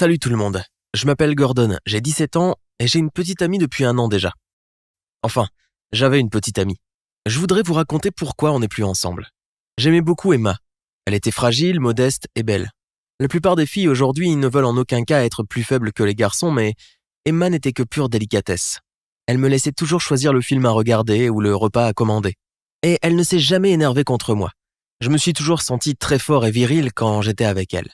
Salut tout le monde, je m'appelle Gordon, j'ai 17 ans et j'ai une petite amie depuis 1 an déjà. Enfin, j'avais une petite amie. Je voudrais vous raconter pourquoi on n'est plus ensemble. J'aimais beaucoup Emma. Elle était fragile, modeste et belle. La plupart des filles aujourd'hui ne veulent en aucun cas être plus faibles que les garçons, mais Emma n'était que pure délicatesse. Elle me laissait toujours choisir le film à regarder ou le repas à commander. Et elle ne s'est jamais énervée contre moi. Je me suis toujours senti très fort et viril quand j'étais avec elle.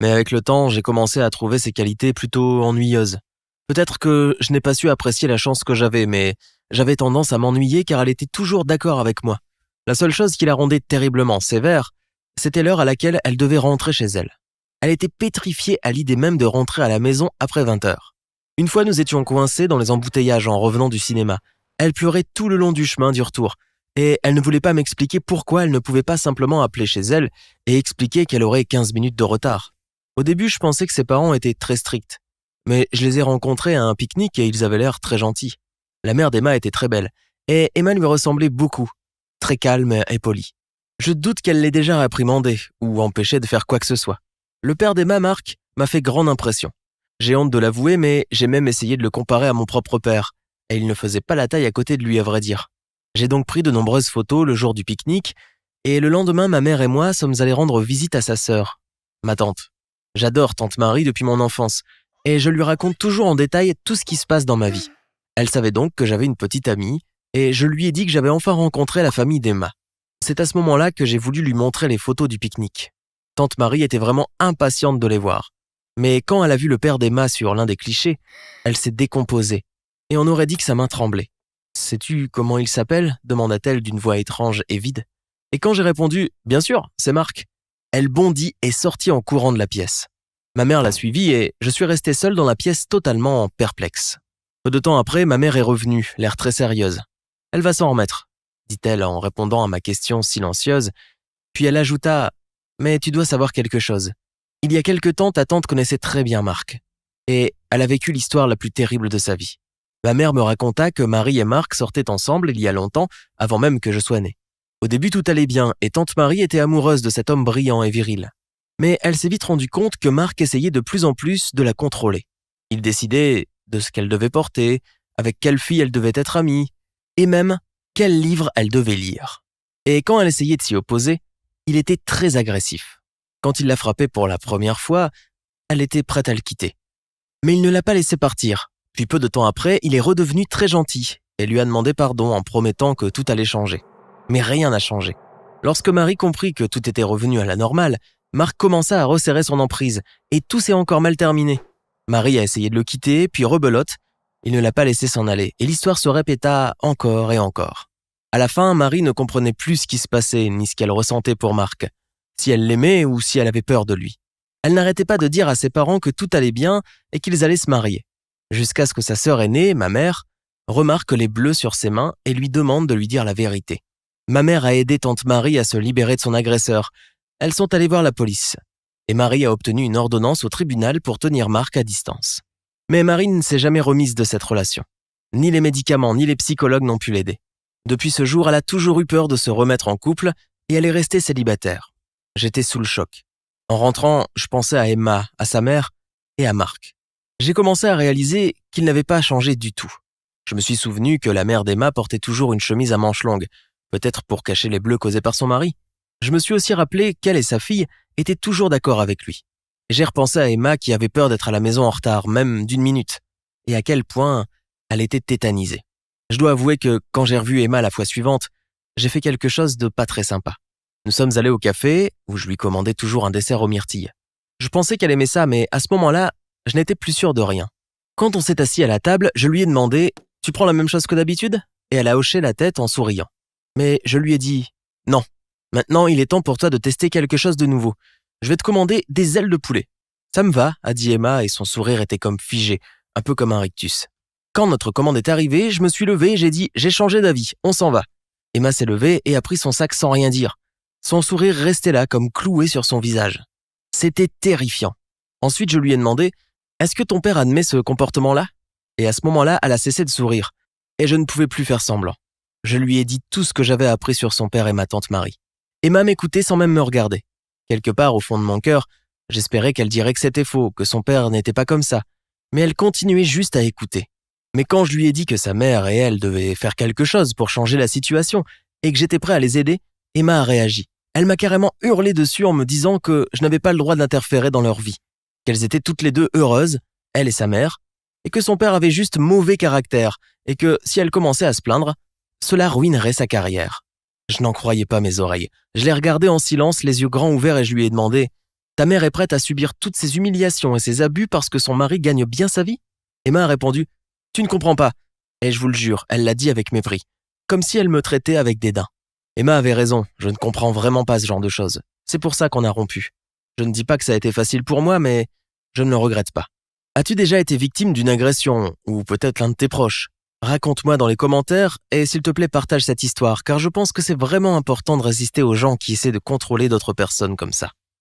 Mais avec le temps, j'ai commencé à trouver ses qualités plutôt ennuyeuses. Peut-être que je n'ai pas su apprécier la chance que j'avais, mais j'avais tendance à m'ennuyer car elle était toujours d'accord avec moi. La seule chose qui la rendait terriblement sévère, c'était l'heure à laquelle elle devait rentrer chez elle. Elle était pétrifiée à l'idée même de rentrer à la maison après 20 heures. Une fois, nous étions coincés dans les embouteillages en revenant du cinéma. Elle pleurait tout le long du chemin du retour, et elle ne voulait pas m'expliquer pourquoi elle ne pouvait pas simplement appeler chez elle et expliquer qu'elle aurait 15 minutes de retard. Au début, je pensais que ses parents étaient très stricts, mais je les ai rencontrés à un pique-nique et ils avaient l'air très gentils. La mère d'Emma était très belle, et Emma lui ressemblait beaucoup, très calme et polie. Je doute qu'elle l'ait déjà réprimandée ou empêchée de faire quoi que ce soit. Le père d'Emma, Marc, m'a fait grande impression. J'ai honte de l'avouer, mais j'ai même essayé de le comparer à mon propre père, et il ne faisait pas la taille à côté de lui à vrai dire. J'ai donc pris de nombreuses photos le jour du pique-nique, et le lendemain, ma mère et moi sommes allés rendre visite à sa sœur, ma tante. J'adore tante Marie depuis mon enfance, et je lui raconte toujours en détail tout ce qui se passe dans ma vie. Elle savait donc que j'avais une petite amie, et je lui ai dit que j'avais enfin rencontré la famille d'Emma. C'est à ce moment-là que j'ai voulu lui montrer les photos du pique-nique. Tante Marie était vraiment impatiente de les voir. Mais quand elle a vu le père d'Emma sur l'un des clichés, elle s'est décomposée, et on aurait dit que sa main tremblait. « Sais-tu comment il s'appelle » demanda-t-elle d'une voix étrange et vide. Et quand j'ai répondu « Bien sûr, c'est Marc », elle bondit et sortit en courant de la pièce. Ma mère l'a suivie et je suis resté seul dans la pièce totalement perplexe. Peu de temps après, ma mère est revenue, l'air très sérieuse. « Elle va s'en remettre », dit-elle en répondant à ma question silencieuse. Puis elle ajouta « Mais tu dois savoir quelque chose. Il y a quelque temps, ta tante connaissait très bien Marc. Et elle a vécu l'histoire la plus terrible de sa vie. Ma mère me raconta que Marie et Marc sortaient ensemble il y a longtemps, avant même que je sois né. Au début, tout allait bien et tante Marie était amoureuse de cet homme brillant et viril. Mais elle s'est vite rendue compte que Marc essayait de plus en plus de la contrôler. Il décidait de ce qu'elle devait porter, avec quelle fille elle devait être amie, et même quel livre elle devait lire. Et quand elle essayait de s'y opposer, il était très agressif. Quand il l'a frappée pour la première fois, elle était prête à le quitter. Mais il ne l'a pas laissé partir. Puis peu de temps après, il est redevenu très gentil et lui a demandé pardon en promettant que tout allait changer. Mais rien n'a changé. Lorsque Marie comprit que tout était revenu à la normale, Marc commença à resserrer son emprise et tout s'est encore mal terminé. Marie a essayé de le quitter, puis rebelote. Il ne l'a pas laissé s'en aller et l'histoire se répéta encore et encore. À la fin, Marie ne comprenait plus ce qui se passait ni ce qu'elle ressentait pour Marc, si elle l'aimait ou si elle avait peur de lui. Elle n'arrêtait pas de dire à ses parents que tout allait bien et qu'ils allaient se marier. Jusqu'à ce que sa sœur aînée, ma mère, remarque les bleus sur ses mains et lui demande de lui dire la vérité. Ma mère a aidé tante Marie à se libérer de son agresseur. Elles sont allées voir la police. Et Marie a obtenu une ordonnance au tribunal pour tenir Marc à distance. Mais Marie ne s'est jamais remise de cette relation. Ni les médicaments, ni les psychologues n'ont pu l'aider. Depuis ce jour, elle a toujours eu peur de se remettre en couple et elle est restée célibataire. J'étais sous le choc. En rentrant, je pensais à Emma, à sa mère et à Marc. J'ai commencé à réaliser qu'il n'avait pas changé du tout. Je me suis souvenu que la mère d'Emma portait toujours une chemise à manches longues, peut-être pour cacher les bleus causés par son mari. Je me suis aussi rappelé qu'elle et sa fille étaient toujours d'accord avec lui. J'ai repensé à Emma qui avait peur d'être à la maison en retard, même d'1 minute, et à quel point elle était tétanisée. Je dois avouer que quand j'ai revu Emma la fois suivante, j'ai fait quelque chose de pas très sympa. Nous sommes allés au café, où je lui commandais toujours un dessert aux myrtilles. Je pensais qu'elle aimait ça, mais à ce moment-là, je n'étais plus sûr de rien. Quand on s'est assis à la table, je lui ai demandé « Tu prends la même chose que d'habitude ?» Et elle a hoché la tête en souriant. Mais je lui ai dit « Non, maintenant il est temps pour toi de tester quelque chose de nouveau. Je vais te commander des ailes de poulet. » « Ça me va, a dit Emma et son sourire était comme figé, un peu comme un rictus. Quand notre commande est arrivée, je me suis levé et j'ai dit « J'ai changé d'avis, on s'en va. » Emma s'est levée et a pris son sac sans rien dire. Son sourire restait là comme cloué sur son visage. C'était terrifiant. Ensuite, je lui ai demandé « Est-ce que ton père admet ce comportement-là ?» Et à ce moment-là, elle a cessé de sourire. Et je ne pouvais plus faire semblant. Je lui ai dit tout ce que j'avais appris sur son père et ma tante Marie. Emma m'écoutait sans même me regarder. Quelque part, au fond de mon cœur, J'espérais qu'elle dirait que c'était faux, que son père n'était pas comme ça, mais elle continuait juste à écouter. Mais quand je lui ai dit que sa mère et elle devaient faire quelque chose pour changer la situation et que j'étais prêt à les aider, Emma a réagi. Elle m'a carrément hurlé dessus en me disant que je n'avais pas le droit d'interférer dans leur vie, qu'elles étaient toutes les deux heureuses, elle et sa mère, et que son père avait juste mauvais caractère et que si elle commençait à se plaindre, cela ruinerait sa carrière. Je n'en croyais pas mes oreilles. Je l'ai regardée en silence, les yeux grands ouverts et je lui ai demandé « Ta mère est prête à subir toutes ces humiliations et ces abus parce que son mari gagne bien sa vie ?» Emma a répondu « Tu ne comprends pas. » Et je vous le jure, elle l'a dit avec mépris, comme si elle me traitait avec dédain. Emma avait raison, je ne comprends vraiment pas ce genre de choses. C'est pour ça qu'on a rompu. Je ne dis pas que ça a été facile pour moi, mais je ne le regrette pas. As-tu déjà été victime d'une agression, ou peut-être l'un de tes proches ? Raconte-moi dans les commentaires et s'il te plaît partage cette histoire, car je pense que c'est vraiment important de résister aux gens qui essaient de contrôler d'autres personnes comme ça.